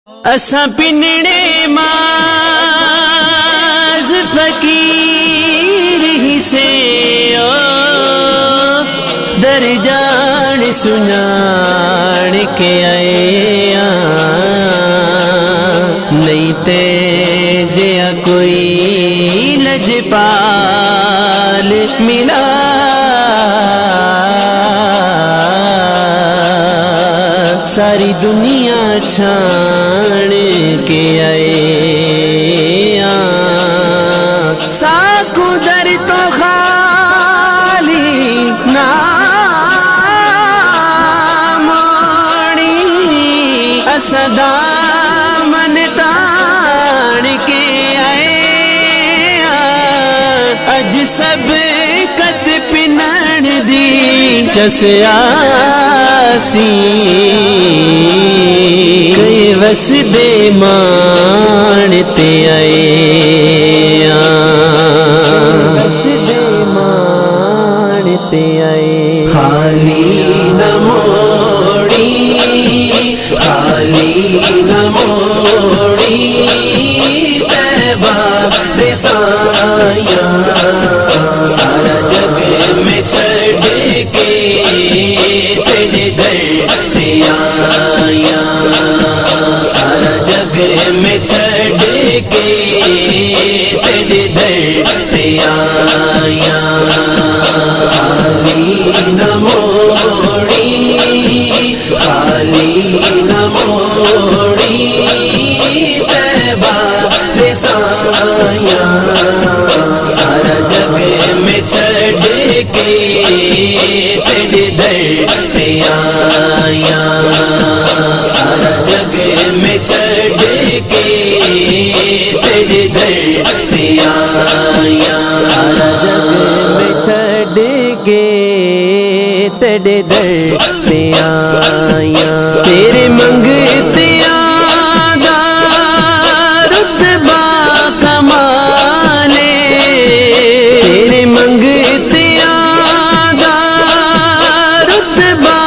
اساں پنڑے ماز فقیر ہی سے در جان سنان کے آئے نہیں تے جیا کوئی لجپال ملا ساری دنیا چھان کے آئے ساکو در تو خالی ناموڑی اسدا من تان کے آئے اج سب کت پنن دی چس آسی کئی وسدے مانتے آئے خالی نہ موڑی خالی نہ موڑی طیبہ رسائیاں سارا جگ میں چھڑ کے تیرے در پہ آیاں سارا جگ میں چھڑ کے تیرے در پہ آیاں خالی نہ موڑی خالی نہ موڑی طیبہ رسائیاں سارا جگ میں چھڑ کے تیرے در پہ آیاں سارا جگ میں چھڑ کے تیرے در پہ آیاں سارا جگ میں چھڑ کے تیرے در پہ آیاں تیرے منگتے آدھا رتبہ کمالے تیرے منگتے آدھا رتبہ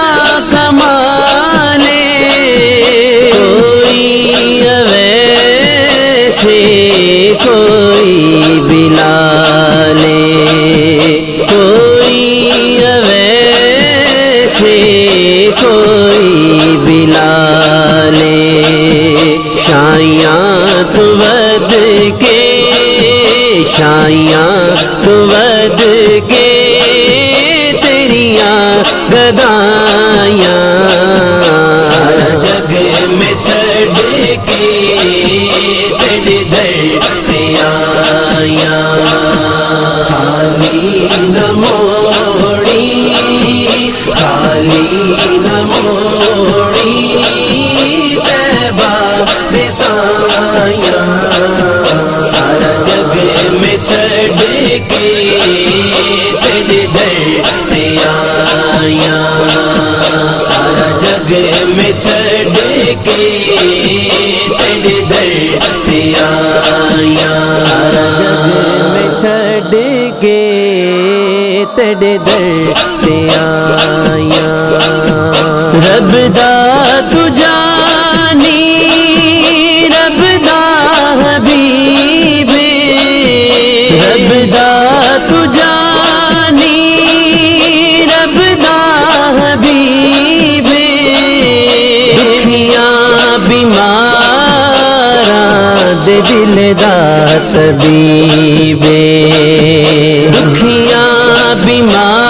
کمالے کوئی اویسے کوئی بلالے کوئی اویسے کوئی بلالے شایاں تو ود کے شایاں تو ود کے تیریاں گدایاں سارا جگ میں چھڑ کے تیرے در پہ آیاں خالی نہ موڑی خالی نہ موڑی طیبہ رسائیاں سارا جگ میں چھڑ کے تیرے در پہ آیاں سارا جگ میں چھڑ کے تیرے در پہ آیاں سارا جگ میں چھڑ کے تیرے در پہ آیاں رب دا تو جانی رب دا حبیب رب دا تو جانی رب دا حبیب دکھیاں بیماراں دے دل دا طبیب دکھیاں بیماراں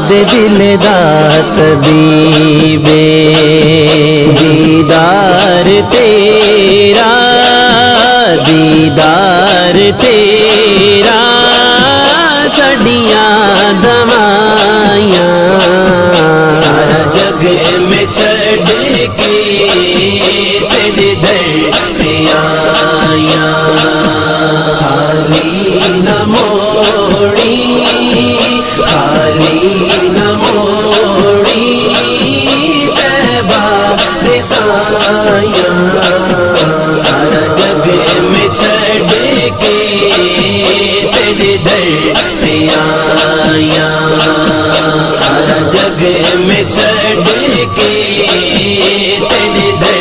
دے دل دا طبیب دیدار تیرا دیدار تیرا سڈیاں دوائیاں سارا جگ میں چھڑ کے تیرے در پہ آیاں خالی نہ موڑی خالی نہ موڑی طیبہ رسائیاں سارا جگ میں چھڑ کے تیرے در پہ آیاں سارا جگ میں چھڑ کے تیرے در